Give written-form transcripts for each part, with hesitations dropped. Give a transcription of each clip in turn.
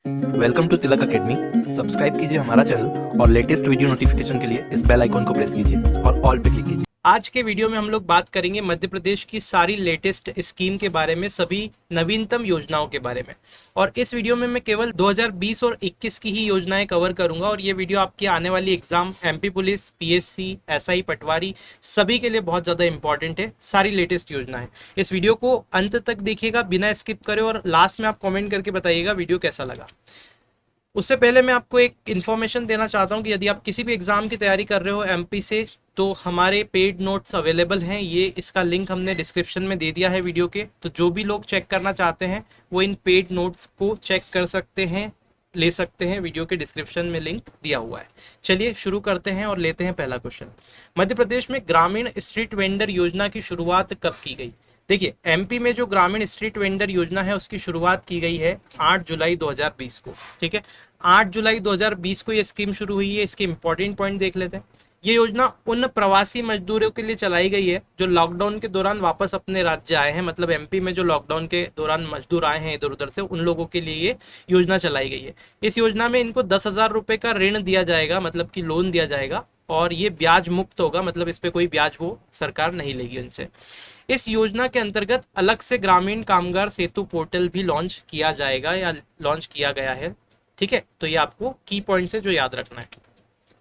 Welcome to Tilak academy. Subscribe कीजिए हमारा channel और लेटेस्ट वीडियो नोटिफिकेशन के लिए इस बेल आइकॉन को प्रेस कीजिए और ऑल पे क्लिक कीजिए। आज के वीडियो में हम लोग बात करेंगे मध्य प्रदेश की सारी लेटेस्ट स्कीम के बारे में, सभी नवीनतम योजनाओं के बारे में। और इस वीडियो में मैं केवल 2020 और 21 की ही योजनाएं कवर करूंगा और ये वीडियो आपकी आने वाली exam MP police, PSC, SI, patwari सभी के लिए बहुत ज़्यादा इंपॉर्टेंट है। सारी लेटेस्ट योजनाएं, इस वीडियो को अंत तक देखिएगा बिना स्किप करे और लास्ट में आप कॉमेंट करके बताइएगा वीडियो कैसा लगा। उससे पहले मैं आपको एक इन्फॉर्मेशन देना चाहता हूं कि यदि आप किसी भी एग्जाम की तैयारी कर रहे हो एमपी से, तो हमारे पेड नोट्स अवेलेबल हैं। ये इसका लिंक हमने डिस्क्रिप्शन में दे दिया है वीडियो के, तो जो भी लोग चेक करना चाहते हैं वो इन पेड नोट्स को चेक कर सकते हैं, ले सकते हैं। वीडियो के डिस्क्रिप्शन में लिंक दिया हुआ है। चलिए शुरू करते हैं और लेते हैं पहला क्वेश्चन। मध्य प्रदेश में ग्रामीण स्ट्रीट वेंडर योजना की शुरुआत कब की गई? देखिए, एमपी में जो ग्रामीण स्ट्रीट वेंडर योजना है उसकी शुरुआत की गई है 8 जुलाई 2020 को। ठीक है, 8 जुलाई 2020 को ये स्कीम शुरू हुई है। इसके इंपॉर्टेंट पॉइंट देख लेते हैं। ये योजना उन प्रवासी मजदूरों के लिए चलाई गई है जो लॉकडाउन के दौरान वापस अपने राज्य आए हैं। मतलब एमपी में जो लॉकडाउन के दौरान मजदूर आए हैं इधर उधर से, उन लोगों के लिए ये योजना चलाई गई है। इस योजना में इनको 10,000 रुपये का ऋण दिया जाएगा, मतलब कि लोन दिया जाएगा, और ये ब्याज मुक्त होगा। मतलब इस पे कोई ब्याज वो सरकार नहीं लेगी उनसे। इस योजना के अंतर्गत अलग से ग्रामीण कामगार सेतु पोर्टल भी लॉन्च किया जाएगा या लॉन्च किया गया है। ठीक है, तो ये आपको की पॉइंट है जो याद रखना है।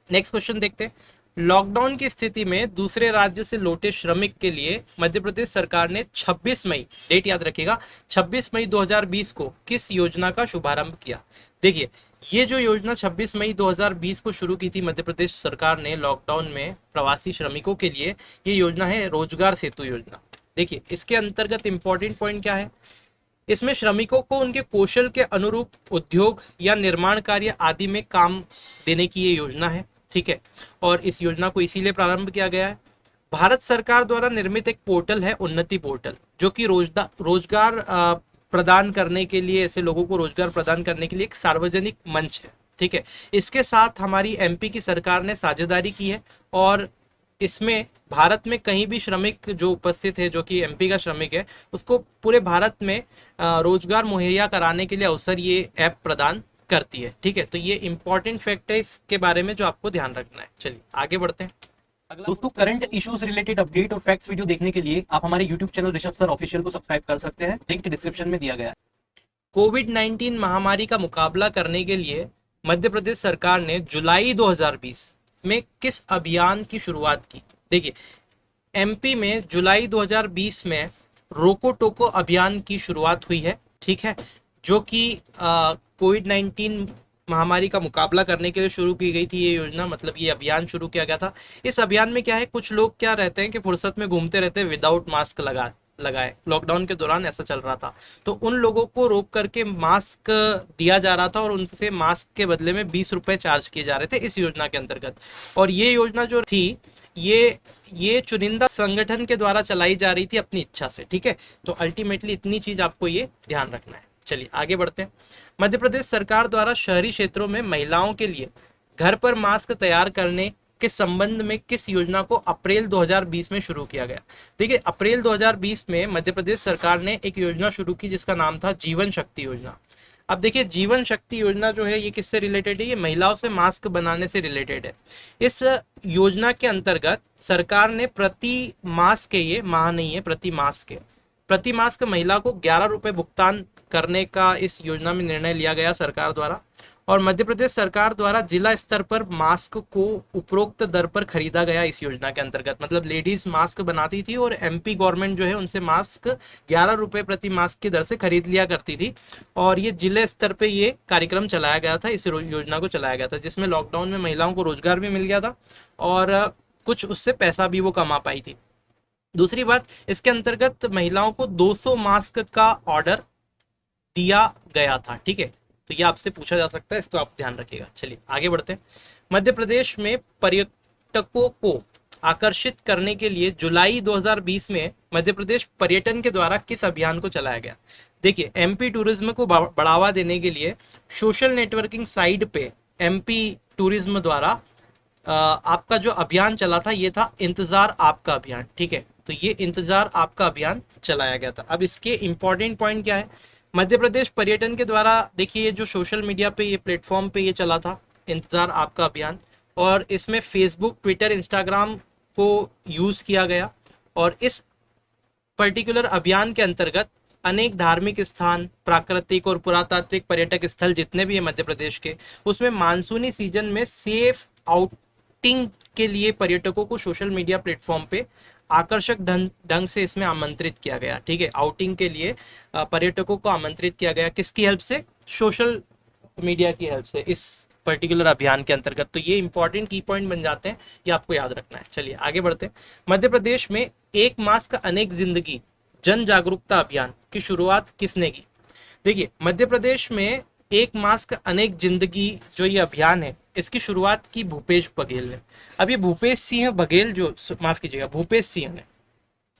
नेक्स्ट क्वेश्चन देखते हैं। लॉकडाउन की स्थिति में दूसरे राज्य से लौटे श्रमिक के लिए मध्य प्रदेश सरकार ने 26 मई, डेट याद रखिएगा, 26 मई 2020 को किस योजना का शुभारंभ किया? देखिए, ये जो योजना 26 मई 2020 को शुरू की थी मध्य प्रदेश सरकार ने लॉकडाउन में प्रवासी श्रमिकों के लिए, ये योजना है रोजगार सेतु योजना। देखिए, इसके अंतर्गत इंपॉर्टेंट पॉइंट क्या है? इसमें श्रमिकों को उनके कौशल के अनुरूप उद्योग या निर्माण कार्य आदि में काम देने की ये योजना है। ठीक है, और इस योजना को इसीलिए प्रारंभ किया गया है। भारत सरकार द्वारा निर्मित एक पोर्टल है उन्नति पोर्टल, जो कि रोजगार प्रदान करने के लिए, ऐसे लोगों को रोजगार प्रदान करने के लिए एक सार्वजनिक मंच है। ठीक है, इसके साथ हमारी एमपी की सरकार ने साझेदारी की है और इसमें भारत में कहीं भी श्रमिक जो उपस्थित है, जो कि एमपी का श्रमिक है, उसको पूरे भारत में रोजगार मुहैया कराने के लिए अवसर ये ऐप प्रदान करती है। ठीक है, तो ये इंपॉर्टेंट फैक्ट है इसके बारे में जो आपको ध्यान रखना है। चलिए आगे बढ़ते हैं। दोस्तों, करंट इश्यूज रिलेटेड अपडेट और फैक्ट्स वीडियो देखने के लिए आप हमारे YouTube channel Rishabh sir official को सब्सक्राइब कर सकते हैं, लिंक डिस्क्रिप्शन में दिया गया है। कोविड-19 महामारी का मुकाबला करने के लिए मध्य प्रदेश सरकार ने जुलाई 2020 में किस अभियान की शुरुआत की? देखिए, एमपी में जुलाई 2020 में रोको टोको अभियान की शुरुआत हुई है। ठीक है, जो कि कोविड-19 महामारी का मुकाबला करने के लिए शुरू की गई थी ये योजना, मतलब ये अभियान शुरू किया गया था। इस अभियान में क्या है, कुछ लोग क्या रहते हैं कि फुर्सत में घूमते रहते हैं विदाउट मास्क लगाए। लॉकडाउन के दौरान ऐसा चल रहा था, तो उन लोगों को रोक करके मास्क दिया जा रहा था और उनसे मास्क के बदले में 20 रुपए चार्ज किए जा रहे थे इस योजना के अंतर्गत। और ये योजना जो थी, ये चुनिंदा संगठन के द्वारा चलाई जा रही थी अपनी इच्छा से। ठीक है, तो अल्टीमेटली इतनी चीज आपको ये ध्यान रखना है। चलिए आगे बढ़ते हैं। मध्य प्रदेश सरकार द्वारा शहरी क्षेत्रों में महिलाओं के लिए घर पर मास्क तैयार करने के संबंध में किस योजना को अप्रैल 2020 में शुरू किया गया? देखिए, अप्रैल 2020 में मध्य प्रदेश सरकार ने एक योजना शुरू की जिसका नाम था जीवन शक्ति योजना। अब देखिए, जीवन शक्ति योजना जो है ये किससे रिलेटेड है? ये महिलाओं से मास्क बनाने से रिलेटेड है। इस योजना के अंतर्गत सरकार ने प्रति मास्क के, ये माह नहीं है, प्रति मास्क महिला को 11 रुपए भुगतान करने का इस योजना में निर्णय लिया गया सरकार द्वारा। और मध्य प्रदेश सरकार द्वारा जिला स्तर पर मास्क को उपरोक्त दर पर खरीदा गया इस योजना के अंतर्गत। मतलब लेडीज मास्क बनाती थी और एमपी गवर्नमेंट जो है उनसे मास्क 11 रुपए प्रति मास्क की दर से खरीद लिया करती थी। और ये जिले स्तर पे ये कार्यक्रम चलाया गया था, इस योजना को चलाया गया था, जिसमें लॉकडाउन में महिलाओं को रोजगार भी मिल गया था और कुछ उससे पैसा भी वो कमा पाई थी। दूसरी बात, इसके अंतर्गत महिलाओं को 200 मास्क का ऑर्डर दिया गया था। ठीक है, तो ये आपसे पूछा जा सकता है, इसको आप ध्यान रखिएगा। चलिए आगे बढ़ते हैं। मध्य प्रदेश में पर्यटकों को आकर्षित करने के लिए जुलाई 2020 में मध्य प्रदेश पर्यटन के द्वारा किस अभियान को चलाया गया? देखिए, एमपी टूरिज्म को बढ़ावा देने के लिए सोशल नेटवर्किंग साइट पे एमपी टूरिज्म द्वारा आपका जो अभियान चला था ये था इंतजार आपका अभियान। ठीक है, तो ये इंतजार आपका अभियान चलाया गया था। अब इसके इंपॉर्टेंट पॉइंट क्या है? मध्य प्रदेश पर्यटन के द्वारा देखिए, ये जो सोशल मीडिया पे ये प्लेटफॉर्म पे ये चला था इंतजार आपका अभियान, और इसमें फेसबुक, ट्विटर, इंस्टाग्राम को यूज किया गया। और इस पर्टिकुलर अभियान के अंतर्गत अनेक धार्मिक स्थान, प्राकृतिक और पुरातात्विक पर्यटक स्थल जितने भी है मध्य प्रदेश के, उसमें मानसूनी सीजन में सेफ आउटिंग के लिए पर्यटकों को सोशल मीडिया प्लेटफॉर्म पे आकर्षक ढंग से इसमें आमंत्रित किया गया। ठीक है, आउटिंग के लिए पर्यटकों को आमंत्रित किया गया, किसकी हेल्प से? सोशल मीडिया की हेल्प से, इस पर्टिकुलर अभियान के अंतर्गत। तो ये इंपॉर्टेंट की पॉइंट बन जाते हैं, ये आपको याद रखना है। चलिए आगे बढ़ते हैं। मध्य प्रदेश में एक मास्क अनेक जिंदगी जन जागरूकता अभियान की शुरुआत किसने की? देखिए, मध्य प्रदेश में एक मास्क अनेक जिंदगी जो ये अभियान है, इसकी शुरुआत की भूपेश बघेल ने। अब ये भूपेश सिंह बघेल जो, माफ कीजिएगा, भूपेश सिंह ने,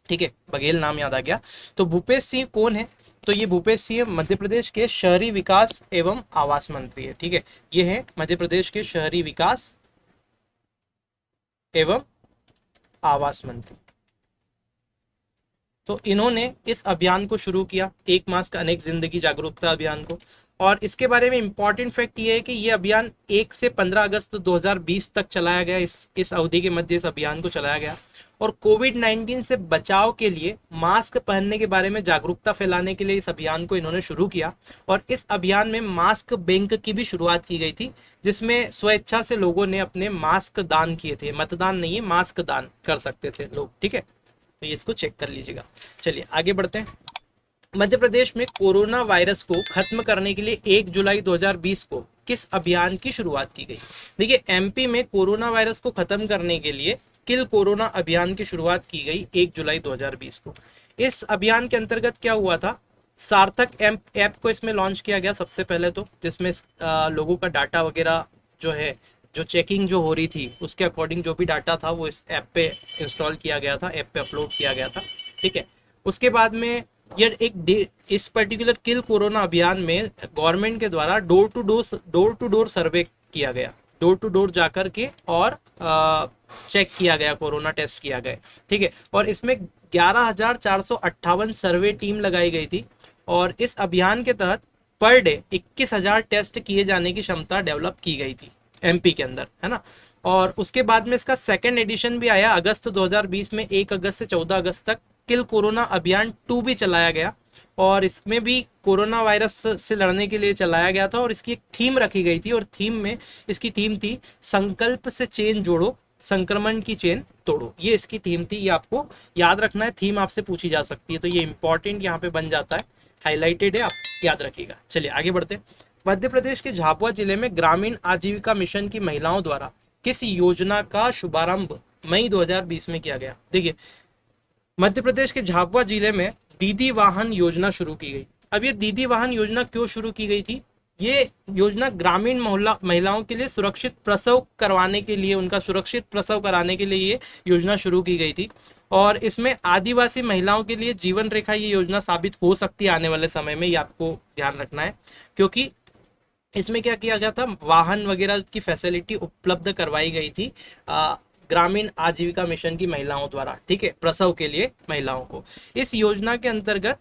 ठीक है, बघेल नाम याद आ गया। तो भूपेश सिंह कौन है? तो ये भूपेश सिंह मध्य प्रदेश के शहरी विकास एवं आवास मंत्री है। ठीक है, ये है मध्य प्रदेश के शहरी विकास एवं आवास मंत्री। तो इन्होंने इस अभियान को शुरू किया, एक मास्क अनेक जिंदगी जागरूकता अभियान को। और इसके बारे में इंपॉर्टेंट फैक्ट ये है कि ये अभियान 1 से 15 अगस्त 2020 तक चलाया गया। इस अवधि के मध्य इस अभियान को चलाया गया। और कोविड-19 से बचाव के लिए मास्क पहनने के बारे में जागरूकता फैलाने के लिए इस अभियान को इन्होंने शुरू किया। और इस अभियान में मास्क बैंक की भी शुरुआत की गई थी, जिसमें स्वेच्छा से लोगों ने अपने मास्क दान किए थे। मतदान नहीं है, मास्क दान कर सकते थे लोग। ठीक है, तो ये इसको चेक कर लीजिएगा। चलिए आगे बढ़ते हैं। मध्य प्रदेश में कोरोना वायरस को खत्म करने के लिए 1 जुलाई 2020 को किस अभियान की शुरुआत की गई? देखिए, एमपी में कोरोना वायरस को खत्म करने के लिए किल कोरोना अभियान की शुरुआत की गई 1 जुलाई 2020 को। इस अभियान के अंतर्गत क्या हुआ था? सार्थक ऐप को इसमें लॉन्च किया गया सबसे पहले तो, जिसमें लोगों का डाटा वगैरह जो है, जो चेकिंग जो हो रही थी उसके अकॉर्डिंग जो भी डाटा था वो इस ऐप पे इंस्टॉल किया गया था, ऐप पे अपलोड किया गया था। ठीक है, उसके बाद में ये इस पर्टिकुलर किल कोरोना अभियान में गवर्नमेंट के द्वारा डोर टू डोर सर्वे किया गया, डोर टू डोर जाकर के और चेक किया गया, कोरोना टेस्ट किया गया। ठीक है, और इसमें 11,458 सर्वे टीम लगाई गई थी। और इस अभियान के तहत पर डे 21,000 टेस्ट किए जाने की क्षमता डेवलप की गई थी एमपी के अंदर, है ना। और उसके बाद में इसका सेकेंड एडिशन भी आया अगस्त 2020 में, 1 अगस्त से 14 अगस्त तक किल कोरोना अभियान 2 भी चलाया गया। और इसमें भी कोरोना वायरस से लड़ने के लिए चलाया गया था। और इसकी एक थीम रखी गई थी, और इसकी थीम थी संकल्प से चेन जोड़ो, संक्रमण की चेन तोड़ो। ये इसकी थीम थी, ये आपको याद रखना है। थीम आपसे पूछी जा सकती है, तो ये इंपॉर्टेंट यहाँ पे बन जाता है, हाईलाइटेड है, आप याद रखिएगा। चलिए आगे बढ़ते हैं। मध्य प्रदेश के झाबुआ जिले में ग्रामीण आजीविका मिशन की महिलाओं द्वारा किस योजना का शुभारंभ मई 2020 में किया गया? देखिए, मध्य प्रदेश के झाबुआ जिले में दीदी वाहन योजना शुरू की गई। अब ये दीदी वाहन योजना क्यों शुरू की गई थी? ये योजना ग्रामीण महिलाओं के लिए सुरक्षित प्रसव करवाने के लिए, उनका सुरक्षित प्रसव कराने के लिए ये योजना शुरू की गई थी। और इसमें आदिवासी महिलाओं के लिए जीवन रेखा ये योजना साबित हो सकती है आने वाले समय में, ये आपको ध्यान रखना है। क्योंकि इसमें क्या किया गया था, वाहन वगैरह की फैसिलिटी उपलब्ध करवाई गई थी ग्रामीण आजीविका मिशन की महिलाओं द्वारा। ठीक है, प्रसव के लिए महिलाओं को। इस योजना के अंतर्गत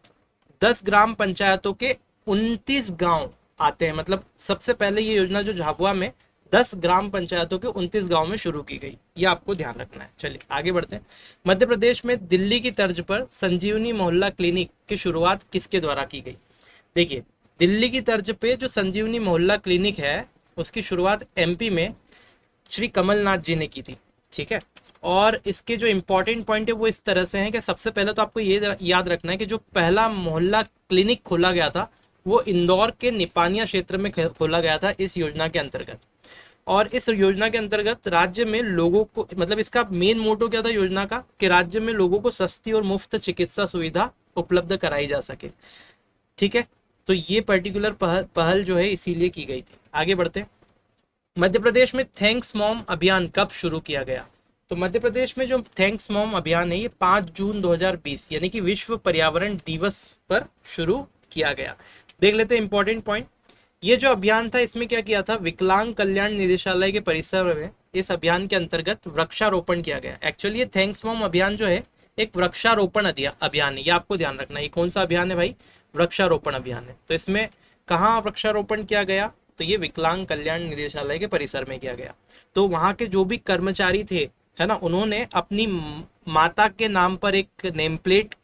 10 ग्राम पंचायतों के 29 गांव आते हैं। मतलब सबसे पहले ये योजना जो झाबुआ में 10 ग्राम पंचायतों के 29 गांव में शुरू की गई, ये आपको ध्यान रखना है। चलिए आगे बढ़ते हैं। मध्य प्रदेश में दिल्ली की तर्ज पर संजीवनी मोहल्ला क्लिनिक की शुरुआत किसके द्वारा की गई? देखिए, दिल्ली की तर्ज पे जो संजीवनी मोहल्ला क्लिनिक है, उसकी शुरुआत एमपी में श्री कमलनाथ जी ने की थी। ठीक है, और इसके जो इंपॉर्टेंट पॉइंट है वो इस तरह से हैं कि सबसे पहले तो आपको ये याद रखना है कि जो पहला मोहल्ला क्लिनिक खोला गया था वो इंदौर के निपानिया क्षेत्र में खोला गया था इस योजना के अंतर्गत। और इस योजना के अंतर्गत राज्य में लोगों को, मतलब इसका मेन मोटो क्या था योजना का, कि राज्य में लोगों को सस्ती और मुफ्त चिकित्सा सुविधा उपलब्ध कराई जा सके। ठीक है, तो ये पर्टिकुलर पहल जो है इसीलिए की गई थी। आगे बढ़ते हैं। मध्य प्रदेश में थैंक्स मॉम अभियान कब शुरू किया गया? तो मध्य प्रदेश में जो थैंक्स मॉम अभियान है ये 5 जून 2020 यानी कि विश्व पर्यावरण दिवस पर शुरू किया गया। देख लेते हैं इंपॉर्टेंट पॉइंट। ये जो अभियान था इसमें क्या किया था, विकलांग कल्याण निदेशालय के परिसर में इस अभियान के अंतर्गत वृक्षारोपण किया गया। एक्चुअली ये थैंक्स मॉम अभियान जो है एक वृक्षारोपण अभियान है, ये आपको ध्यान रखना है। ये कौन सा अभियान है भाई? वृक्षारोपण अभियान है। तो इसमें कहाँ वृक्षारोपण किया गया, तो ये विकलांग कल्याण निदेशालय के परिसर में किया गया। तो वहाँ के जो भी कर्मचारी थे, है ना, उन्होंने अपनी माता के नाम पर एक नेम प्लेट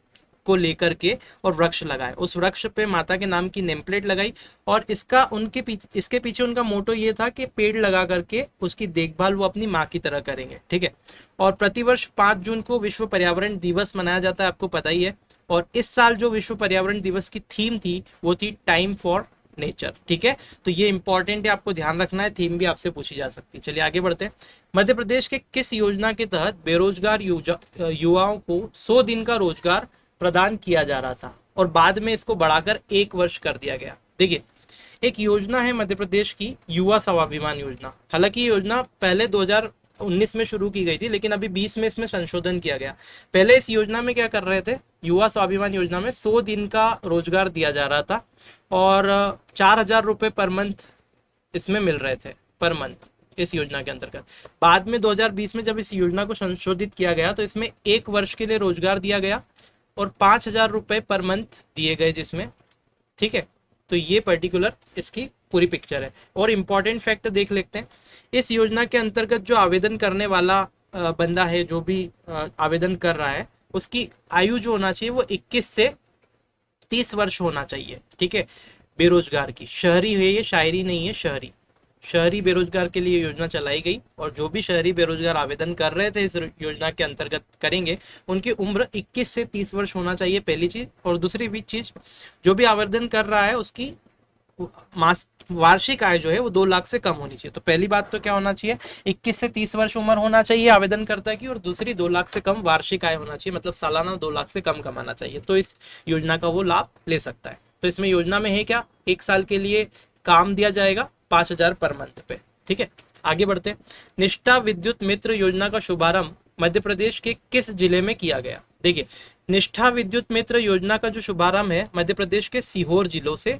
को लेकर के और वृक्ष लगाए, उस वृक्ष पे माता के नाम की नेम प्लेट लगाई, और इसके पीछे उनका मोटो ये था कि पेड़ लगा करके उसकी देखभाल वो अपनी माँ की तरह करेंगे, ठीक है। और प्रतिवर्ष 5 जून को विश्व पर्यावरण दिवस मनाया जाता है, आपको पता ही है। और इस साल जो विश्व पर्यावरण दिवस की थीम थी वो थी टाइम फॉर नेचर, ठीक है। तो ये इंपॉर्टेंट है, आपको ध्यान रखना है, थीम भी आपसे पूछी जा सकती है। चलिए आगे बढ़ते हैं। मध्य प्रदेश के किस योजना के तहत बेरोजगार युवाओं को 100 दिन का रोजगार प्रदान किया जा रहा था और बाद में इसको बढ़ाकर 1 वर्ष कर दिया गया? देखिए, एक योजना है मध्य प्रदेश की युवा स्वाभिमान योजना। हालांकि ये योजना पहले 2019 में शुरू की गई थी, लेकिन अभी 20 में इसमें संशोधन किया गया। पहले इस योजना में क्या कर रहे थे, युवा स्वाभिमान योजना में 100 दिन का रोजगार दिया जा रहा था और 4,000 रुपये पर मंथ इसमें मिल रहे थे, पर मंथ, इस योजना के अंतर्गत। बाद में 2020 में जब इस योजना को संशोधित किया गया तो इसमें 1 वर्ष के लिए रोजगार दिया गया और 5,000 रुपये पर मंथ दिए गए जिसमें, ठीक है। तो ये पर्टिकुलर इसकी पूरी पिक्चर है। और इम्पॉर्टेंट फैक्ट देख लेते हैं, इस योजना के अंतर्गत जो आवेदन करने वाला बंदा है, जो भी आवेदन कर रहा है, उसकी आयु जो होना चाहिए वो 21 से 30 वर्ष होना चाहिए, ठीक है। बेरोजगार की, शहरी है ये, शायरी नहीं है, शहरी बेरोजगार के लिए योजना चलाई गई और जो भी शहरी बेरोजगार आवेदन कर रहे थे इस योजना के अंतर्गत करेंगे, उनकी उम्र 21 से 30 वर्ष होना चाहिए, पहली चीज। और दूसरी भी चीज, जो भी आवेदन कर रहा है उसकी वार्षिक आय जो है वो 2 लाख से कम होनी चाहिए। तो पहली बात तो क्या होना चाहिए, 21 से 30 वर्ष उम्र होना चाहिए आवेदनकर्ता की, और दूसरी 2 लाख से कम वार्षिक आय होना चाहिए, मतलब सालाना 2 लाख से कम कमाना चाहिए, तो इस योजना का वो लाभ ले सकता है। तो इसमें योजना में है क्या, 1 साल के लिए काम दिया जाएगा 5,000 पर मंथ पे, ठीक है। आगे बढ़ते हैं। निष्ठा विद्युत मित्र योजना का शुभारंभ मध्य प्रदेश के किस जिले में किया गया? देखिए, निष्ठा विद्युत मित्र योजना का जो शुभारंभ है मध्य प्रदेश के सीहोर जिलों से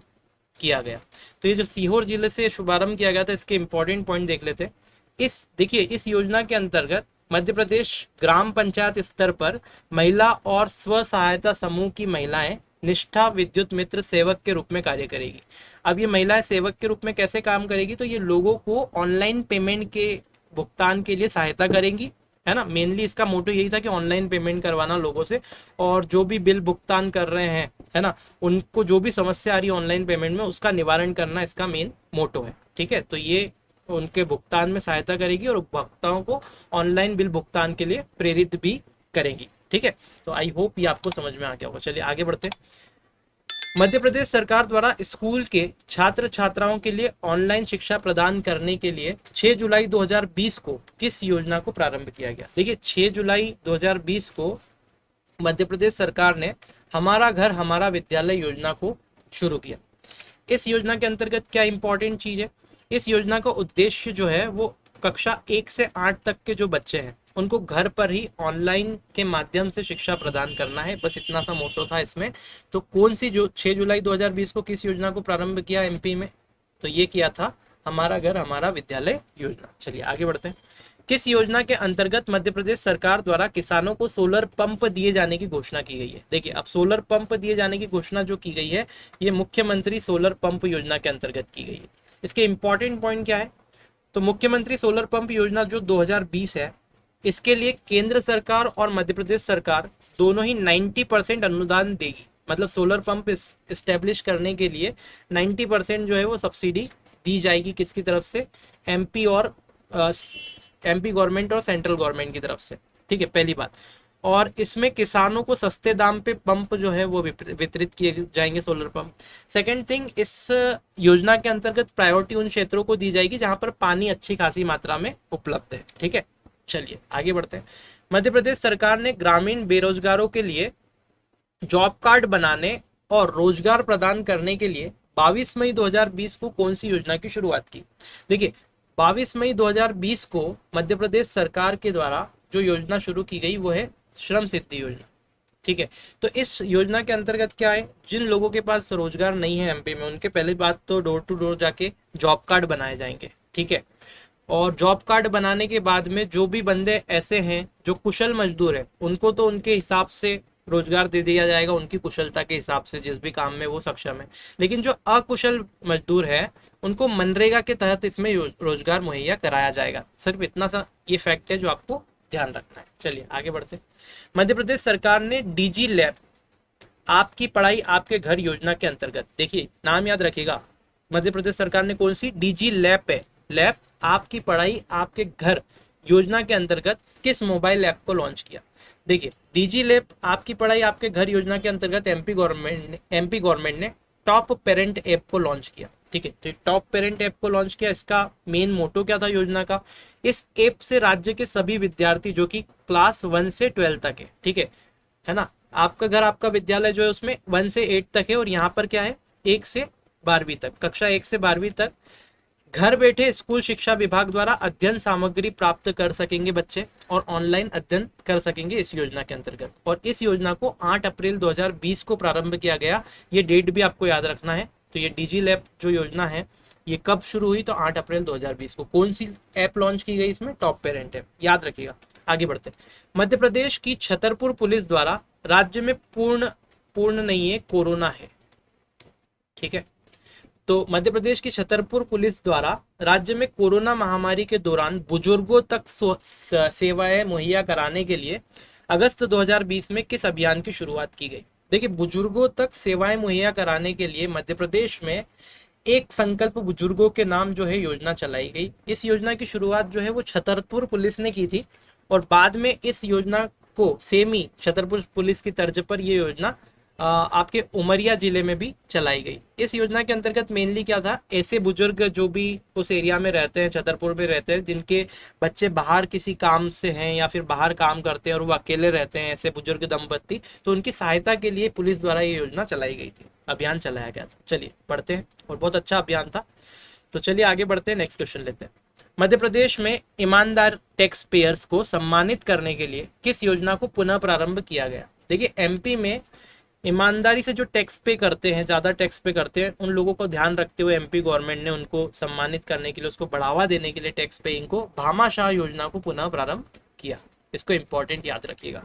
किया गया। तो ये जो सीहोर जिले से शुभारंभ किया गया था, इसके इंपॉर्टेंट पॉइंट देख लेते हैं। देखिए, इस योजना के अंतर्गत मध्य प्रदेश ग्राम पंचायत स्तर पर महिला और स्व सहायता समूह की महिलाएं निष्ठा विद्युत मित्र सेवक के रूप में कार्य करेगी। अब ये महिलाएं सेवक के रूप में कैसे काम करेगी, तो ये लोगों को ऑनलाइन पेमेंट के भुगतान के लिए सहायता करेंगी, है ना। मेनली इसका मोटो यही था कि ऑनलाइन पेमेंट करवाना लोगों से, और जो भी बिल भुगतान कर रहे हैं, है ना, उनको जो भी समस्या आ रही है ऑनलाइन पेमेंट में उसका निवारण करना इसका मेन मोटो है, ठीक है। तो ये उनके भुगतान में सहायता करेगी और उपभोक्ताओं को ऑनलाइन बिल भुगतान के लिए प्रेरित भी करेंगी, ठीक है। तो आई होप ये आपको समझ में आ गया होगा। चलिए आगे बढ़ते हैं। मध्य प्रदेश सरकार द्वारा स्कूल के छात्र छात्राओं के लिए ऑनलाइन शिक्षा प्रदान करने के लिए 6 जुलाई 2020 को किस योजना को प्रारंभ किया गया? देखिए, 6 जुलाई 2020 को मध्य प्रदेश सरकार ने हमारा घर हमारा विद्यालय योजना को शुरू किया। इस योजना के अंतर्गत क्या इंपॉर्टेंट चीज है, इस योजना का उद्देश्य जो है वो कक्षा 1 से 8 तक के जो बच्चे हैं उनको घर पर ही ऑनलाइन के माध्यम से शिक्षा प्रदान करना है, बस इतना सा मोटो था इसमें। तो कौन सी जो 6 जुलाई 2020 को किस योजना को प्रारंभ किया एमपी में, तो ये किया था हमारा घर हमारा विद्यालय योजना। चलिए आगे बढ़ते हैं। किस योजना के अंतर्गत मध्य प्रदेश सरकार द्वारा किसानों को सोलर पंप दिए जाने की घोषणा की गई है? देखिए, अब सोलर पंप दिए जाने की घोषणा जो की गई है ये मुख्यमंत्री सोलर पंप योजना के अंतर्गत की गई है। इसके इंपॉर्टेंट पॉइंट क्या है, तो मुख्यमंत्री सोलर पंप योजना जो 2020 है, इसके लिए केंद्र सरकार और मध्य प्रदेश सरकार दोनों ही 90% अनुदान देगी। मतलब सोलर पंप इस्टेब्लिश करने के लिए 90% जो है वो सब्सिडी दी जाएगी, किसकी तरफ से, एमपी गवर्नमेंट और सेंट्रल गवर्नमेंट की तरफ से, ठीक है, पहली बात। और इसमें किसानों को सस्ते दाम पे पंप जो है वो वितरित किए जाएंगे, सोलर पंप। सेकंड थिंग, इस योजना के अंतर्गत प्रायोरिटी उन क्षेत्रों को दी जाएगी जहां पर पानी अच्छी खासी मात्रा में उपलब्ध है, ठीक है। चलिए आगे बढ़ते हैं। मध्य प्रदेश सरकार ने ग्रामीण बेरोजगारों के लिए जॉब कार्ड बनाने और रोजगार प्रदान करने के लिए 22 मई 2020 को कौन सी योजना की शुरुआत की? देखिए, 22 मई 2020 को मध्य प्रदेश सरकार के द्वारा जो योजना शुरू की गई वो है श्रम सिद्धि योजना, ठीक है। तो इस योजना के अंतर्गत क्या है, जिन लोगों के पास रोजगार नहीं है एमपी में, उनके पहली बात तो डोर टू डोर जाके जॉब कार्ड बनाए जाएंगे, ठीक है। और जॉब कार्ड बनाने के बाद में जो भी बंदे ऐसे हैं जो कुशल मजदूर हैं, उनको तो उनके हिसाब से रोजगार दे दिया जाएगा उनकी कुशलता के हिसाब से, जिस भी काम में वो सक्षम है। लेकिन जो अकुशल मजदूर है उनको मनरेगा के तहत इसमें रोजगार मुहैया कराया जाएगा। सिर्फ इतना सा ये फैक्ट है जो आपको ध्यान रखना है। चलिए आगे बढ़ते हैं। मध्य प्रदेश सरकार ने डीजी लैब आपकी पढ़ाई आपके घर योजना के अंतर्गत, देखिए नाम याद रखिएगा, मध्य प्रदेश सरकार ने कौन सी डीजी लैब पे, लैब आपकी पढ़ाई आपके घर योजना के अंतर्गत किस मोबाइल ऐप को लॉन्च किया। देखिए डीजी लैब आपकी पढ़ाई आपके घर योजना के अंतर्गत एमपी गवर्नमेंट ने टॉप पेरेंट ऐप को लॉन्च किया। ठीक है, तो टॉप पेरेंट ऐप को लॉन्च किया। इसका मेन मोटो क्या था योजना का, इस ऐप से राज्य के सभी विद्यार्थी जो कि क्लास 1 से 12 तक है, ठीक है ना, आपका घर आपका विद्यालय जो है उसमें 1 से 8 तक है, और यहाँ पर क्या है 1 से 12वीं तक, कक्षा 1 से 12वीं तक घर बैठे स्कूल शिक्षा विभाग द्वारा अध्ययन सामग्री प्राप्त कर सकेंगे बच्चे, और ऑनलाइन अध्ययन कर सकेंगे इस योजना के अंतर्गत। और इस योजना को 8 अप्रैल 2020 को प्रारंभ किया गया, ये डेट भी आपको याद रखना है। तो ये डीजी लैब जो योजना है ये कब शुरू हुई, तो 8 अप्रैल 2020 को। कौन सी ऐप लॉन्च की गई इसमें, टॉप पेरेंट ऐप, याद रखिएगा। आगे बढ़ते हैं। मध्य प्रदेश की छतरपुर पुलिस द्वारा राज्य में पूर्ण नहीं है कोरोना है, ठीक है, तो मध्य प्रदेश की छतरपुर पुलिस द्वारा राज्य में कोरोना महामारी के दौरान बुजुर्गों तक सेवाएं मुहैया कराने के लिए अगस्त 2020 में किस अभियान की शुरुआत की गई। देखिए बुजुर्गों तक सेवाएं मुहैया कराने के लिए मध्य प्रदेश में एक संकल्प बुजुर्गों के नाम जो है योजना चलाई गई। इस योजना की शुरुआत जो है वो छतरपुर पुलिस ने की थी, और बाद में इस योजना को सेमी छतरपुर पुलिस की तर्ज पर यह योजना आपके उमरिया जिले में भी चलाई गई। इस योजना के अंतर्गत मेनली क्या था, ऐसे बुजुर्ग जो भी उस एरिया में रहते हैं, छतरपुर में रहते हैं, जिनके बच्चे बाहर किसी काम से हैं या फिर बाहर काम करते हैं और वो अकेले रहते हैं, ऐसे बुजुर्ग दंपत्ति, तो उनकी सहायता के लिए पुलिस द्वारा ये योजना चलाई गई थी, अभियान चलाया गया था। चलिए पढ़ते हैं, और बहुत अच्छा अभियान था। तो चलिए आगे बढ़ते हैं, नेक्स्ट क्वेश्चन लेते हैं। मध्य प्रदेश में ईमानदार टैक्स पेयर्स को सम्मानित करने के लिए किस योजना को पुनः प्रारंभ किया गया। देखिए एमपी में ईमानदारी से जो टैक्स पे करते हैं, ज़्यादा टैक्स पे करते हैं, उन लोगों को ध्यान रखते हुए एमपी गवर्नमेंट ने उनको सम्मानित करने के लिए, उसको बढ़ावा देने के लिए टैक्स पेइंग को भामाशाह योजना को पुनः प्रारंभ किया। इसको इंपॉर्टेंट याद रखिएगा।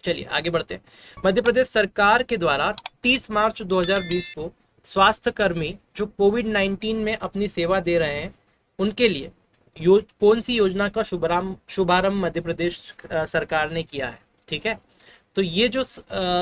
चलिए आगे बढ़ते हैं। मध्य प्रदेश सरकार के द्वारा 30 मार्च 2020 को स्वास्थ्य कर्मी जो कोविड-19 में अपनी सेवा दे रहे हैं उनके लिए कौन सी योजना का शुभारंभ मध्य प्रदेश सरकार ने किया है। ठीक है, तो ये जो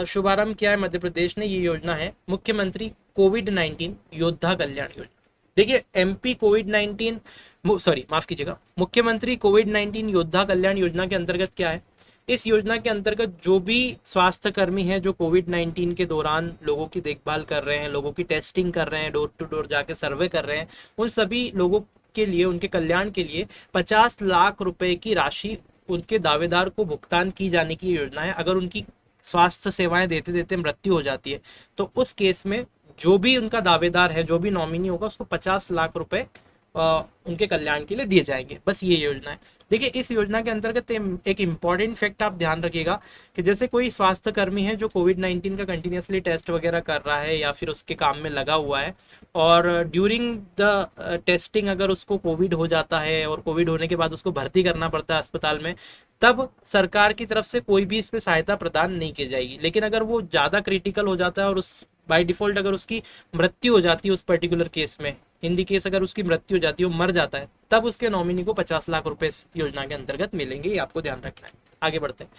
शुभारंभ किया है मध्य प्रदेश ने, ये योजना है मुख्यमंत्री कोविड-19 योद्धा कल्याण योजना। देखिए एमपी कोविड-19 माफ कीजिएगा, मुख्यमंत्री कोविड-19 योद्धा कल्याण योजना के अंतर्गत क्या है, इस योजना के अंतर्गत जो भी स्वास्थ्य कर्मी हैं जो कोविड-19 के दौरान लोगों की देखभाल कर रहे हैं, लोगों की टेस्टिंग कर रहे हैं, डोर टू डोर जाके सर्वे कर रहे हैं, उन सभी लोगों के लिए, उनके कल्याण के लिए 50 लाख रुपए की राशि उनके दावेदार को भुगतान की जाने की योजना है। अगर उनकी स्वास्थ्य सेवाएं देते देते मृत्यु हो जाती है तो उस केस में जो भी उनका दावेदार है, जो भी नॉमिनी होगा, उसको 50 लाख रुपए उनके कल्याण के लिए दिए जाएंगे। बस ये योजना है। देखिए इस योजना के अंतर्गत एक इम्पॉर्टेंट फैक्ट आप ध्यान रखिएगा कि जैसे कोई स्वास्थ्य कर्मी है जो कोविड-19 का कंटिन्यूसली टेस्ट वगैरह कर रहा है या फिर उसके काम में लगा हुआ है, और ड्यूरिंग द टेस्टिंग अगर उसको कोविड हो जाता है और कोविड होने के बाद उसको भर्ती करना पड़ता है अस्पताल में, तब सरकार की तरफ से कोई भी इस पे सहायता प्रदान नहीं की जाएगी। लेकिन अगर वो ज़्यादा क्रिटिकल हो जाता है और उस बाय डिफॉल्ट अगर उसकी मृत्यु हो जाती है उस पर्टिकुलर केस में, इन दी केस अगर उसकी मृत्यु हो जाती है, वो मर जाता है, तब उसके नॉमिनी को 50 लाख रुपए इस योजना के अंतर्गत मिलेंगे। ये आपको ध्यान रखना है। आगे बढ़ते हैं।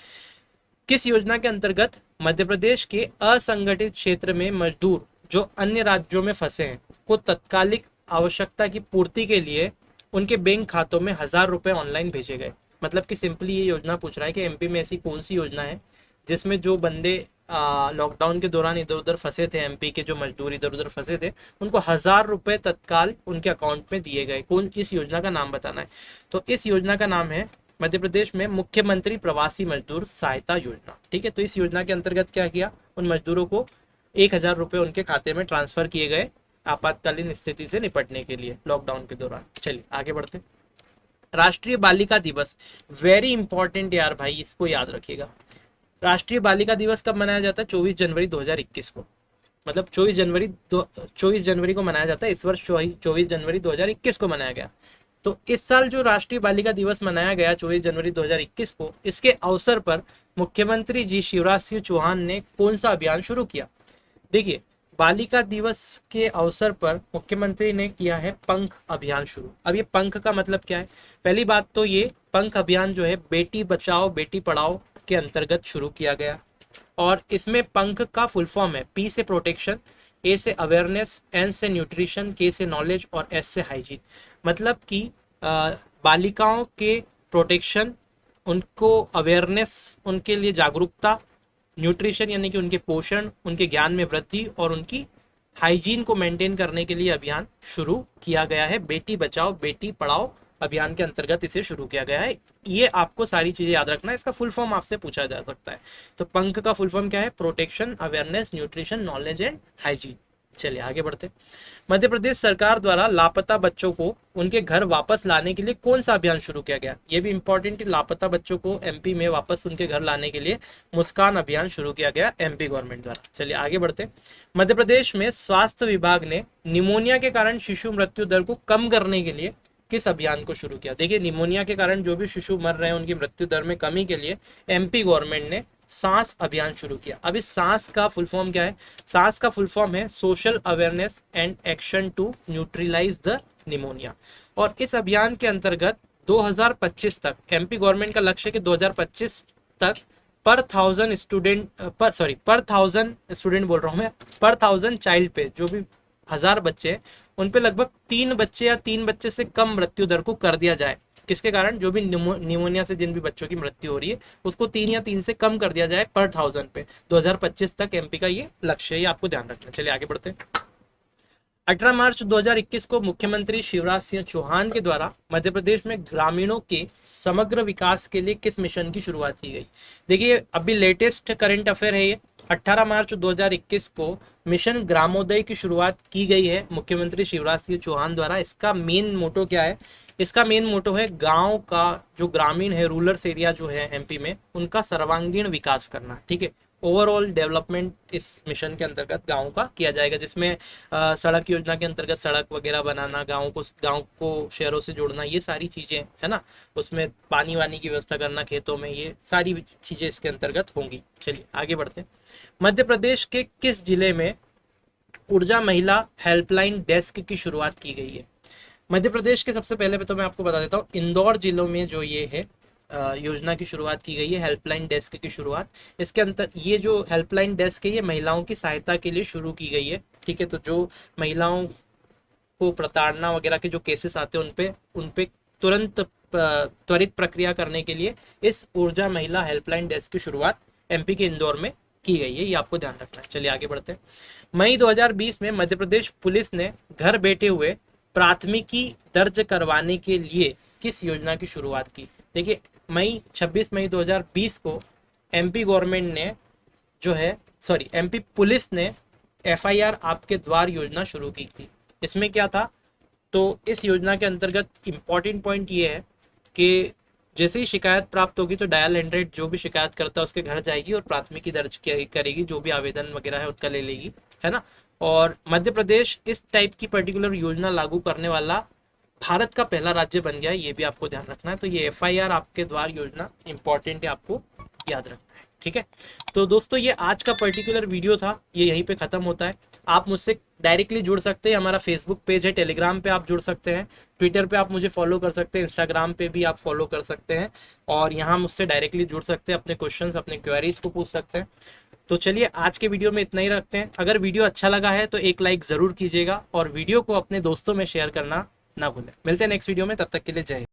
किस योजना के अंतर्गत मध्य प्रदेश के असंगठित क्षेत्र में मजदूर जो अन्य राज्यों में फंसे हैं को तत्कालिक आवश्यकता की पूर्ति के लिए उनके बैंक खातों में 1000 रुपए ऑनलाइन भेजे गए। मतलब कि सिंपली ये योजना पूछ रहा है कि एमपी में ऐसी कौन सी योजना है जिसमें जो बंदे लॉकडाउन के दौरान इधर उधर फंसे थे, एमपी के जो मजदूर इधर उधर फंसे थे, उनको 1000 रुपए तत्काल उनके अकाउंट में दिए गए। कौन, इस योजना का नाम बताना है। तो इस योजना का नाम है मध्य प्रदेश में मुख्यमंत्री प्रवासी मजदूर सहायता योजना। ठीक है, तो इस योजना के अंतर्गत क्या किया, उन मजदूरों को 1000 रुपए उनके खाते में ट्रांसफर किए गए आपातकालीन स्थिति से निपटने के लिए लॉकडाउन के दौरान। चलिए आगे बढ़ते। राष्ट्रीय बालिका दिवस, वेरी इंपॉर्टेंट यार भाई, इसको याद रखिएगा। राष्ट्रीय बालिका दिवस कब मनाया जाता है, 24 जनवरी 2021 को। मतलब 24 जनवरी को मनाया जाता है। इस वर्ष 24 जनवरी 2021 को मनाया गया। तो इस साल जो राष्ट्रीय बालिका दिवस मनाया गया 24 जनवरी 2021 को, इसके अवसर पर मुख्यमंत्री जी शिवराज सिंह चौहान ने कौन सा अभियान शुरू किया? देखिए, बालिका दिवस के अवसर पर मुख्यमंत्री ने किया है पंख अभियान शुरू। अब ये पंख का मतलब क्या है? पहली बात तो ये पंख अभियान जो है बेटी बचाओ बेटी पढ़ाओ के अंतर्गत शुरू किया गया, और इसमें पंख का फुल फॉर्म है पी से प्रोटेक्शन, ए से अवेयरनेस, एन से न्यूट्रिशन, के से नॉलेज और एस से हाइजीन। मतलब कि बालिकाओं के प्रोटेक्शन, उनको अवेयरनेस, उनके लिए जागरूकता, न्यूट्रिशन यानी कि उनके पोषण, उनके ज्ञान में वृद्धि और उनकी हाइजीन को मेंटेन करने के लिए अभियान शुरू किया गया है। बेटी बचाओ बेटी पढ़ाओ अभियान के अंतर्गत इसे शुरू किया गया है। ये आपको सारी चीजें याद रखना है, इसका फुल फॉर्म आपसे पूछा जा सकता है। तो पंख का फुल फॉर्म क्या है? Protection, awareness, nutrition, knowledge and hygiene. चलिए आगे बढ़ते। मध्य प्रदेश सरकार द्वारा लापता बच्चों को उनके घर वापस लाने के लिए कौन सा अभियान शुरू किया गया? ये भी इंपॉर्टेंट है, लापता बच्चों को एमपी में वापस उनके घर लाने के लिए मुस्कान अभियान शुरू किया गया एमपी गवर्नमेंट द्वारा। चलिए आगे बढ़ते। मध्य प्रदेश में स्वास्थ्य विभाग ने निमोनिया के कारण शिशु मृत्यु दर को कम करने के लिए किस अभियान को शुरू किया? देखिए, निमोनिया के कारण जो भी शिशु मर रहे हैं उनकी मृत्यु दर में कमी के लिए एमपी गवर्नमेंट ने सांस अभियान शुरू किया। अब इस सांस का फुल फॉर्म क्या है? सांस का फुल फॉर्म है social awareness and action to neutralize the pneumonia. और इस अभियान के अंतर्गत 2025 तक एमपी गवर्नमेंट का लक्ष्य है कि 2025 तक पर थाउजेंड स्टूडेंट बोल रहा हूं मैं, पर थाउजेंड चाइल्ड पे, जो भी 1000 बच्चे हैं उन पे लगभग 3 बच्चे या 3 बच्चे से कम मृत्यु दर को कर दिया जाए। किसके कारण? जो भी निमोनिया से जिन भी बच्चों की मृत्यु हो रही है उसको 3 या 3 से कम कर दिया जाए पर 1000 पे। 2025 तक एमपी का ये लक्ष्य है, ये आपको ध्यान रखना। चलिए आगे बढ़ते हैं। 18 मार्च 2021 को मुख्यमंत्री शिवराज सिंह चौहान के द्वारा मध्य प्रदेश में ग्रामीणों के समग्र विकास के लिए किस मिशन की शुरुआत की गई? देखिए, अभी लेटेस्ट करंट अफेयर है ये। 18 मार्च 2021 को मिशन ग्रामोदय की शुरुआत की गई है मुख्यमंत्री शिवराज सिंह चौहान द्वारा। इसका मेन मोटो क्या है? इसका मेन मोटो है गांव का जो ग्रामीण है, रूरल एरिया जो है एमपी में, उनका सर्वांगीण विकास करना। ठीक है, ओवरऑल डेवलपमेंट इस मिशन के अंतर्गत गांव का किया जाएगा, जिसमें सड़क योजना के अंतर्गत सड़क वगैरह बनाना, गांव को शहरों से जोड़ना, ये सारी चीजें है ना, उसमें पानी वानी की व्यवस्था करना खेतों में, ये सारी चीजें इसके अंतर्गत होंगी। चलिए आगे बढ़ते हैं। मध्य प्रदेश के किस जिले में ऊर्जा महिला हेल्पलाइन डेस्क की शुरुआत की गई है? मध्य प्रदेश के सबसे पहले तो मैं आपको बता देता हूँ, इंदौर जिलों में जो ये है योजना की शुरुआत की गई है, हेल्पलाइन डेस्क की शुरुआत। इसके अंतर ये जो हेल्पलाइन डेस्क है ये महिलाओं की सहायता के लिए शुरू की गई है। ठीक है, तो जो महिलाओं को प्रताड़ना वगैरह के जो केसेस आते हैं उन पे तुरंत त्वरित प्रक्रिया करने के लिए इस ऊर्जा महिला हेल्पलाइन डेस्क की शुरुआत एमपी के इंदौर में की गई है, ये आपको ध्यान रखना है। चलिए आगे बढ़ते हैं। मई 2020 में मध्य प्रदेश पुलिस ने घर बैठे हुए प्राथमिकी दर्ज करवाने के लिए किस योजना की शुरुआत की? देखिए, 26 मई 2020 को एमपी गवर्नमेंट ने एमपी पुलिस ने FIR आपके द्वार योजना शुरू की थी। इसमें क्या था? तो इस योजना के अंतर्गत इम्पॉर्टेंट पॉइंट ये है कि जैसे ही शिकायत प्राप्त होगी तो डायल 100 जो भी शिकायत करता है उसके घर जाएगी और प्राथमिकी दर्ज करेगी, जो भी आवेदन वगैरह है उसका ले लेगी, है ना। और मध्य प्रदेश इस टाइप की पर्टिकुलर योजना लागू करने वाला भारत का पहला राज्य बन गया है, ये भी आपको ध्यान रखना है। तो ये FIR आपके द्वार योजना इंपॉर्टेंट है, आपको याद रखना है। ठीक है, तो दोस्तों ये आज का पर्टिकुलर वीडियो था, ये यहीं पे खत्म होता है। आप मुझसे डायरेक्टली जुड़ सकते हैं, हमारा फेसबुक पेज है, टेलीग्राम पे आप जुड़ सकते हैं, ट्विटर पे आप मुझे फॉलो कर सकते हैं, इंस्टाग्राम पे भी आप फॉलो कर सकते हैं, और यहाँ मुझसे डायरेक्टली जुड़ सकते हैं, अपने क्वेश्चंस अपने क्वेरीज को पूछ सकते हैं। तो चलिए आज के वीडियो में इतना ही रखते हैं। अगर वीडियो अच्छा लगा है तो एक लाइक जरूर कीजिएगा और वीडियो को अपने दोस्तों में शेयर करना ना भूलें। मिलते हैं नेक्स्ट वीडियो में, तब तक के लिए जय हिंद।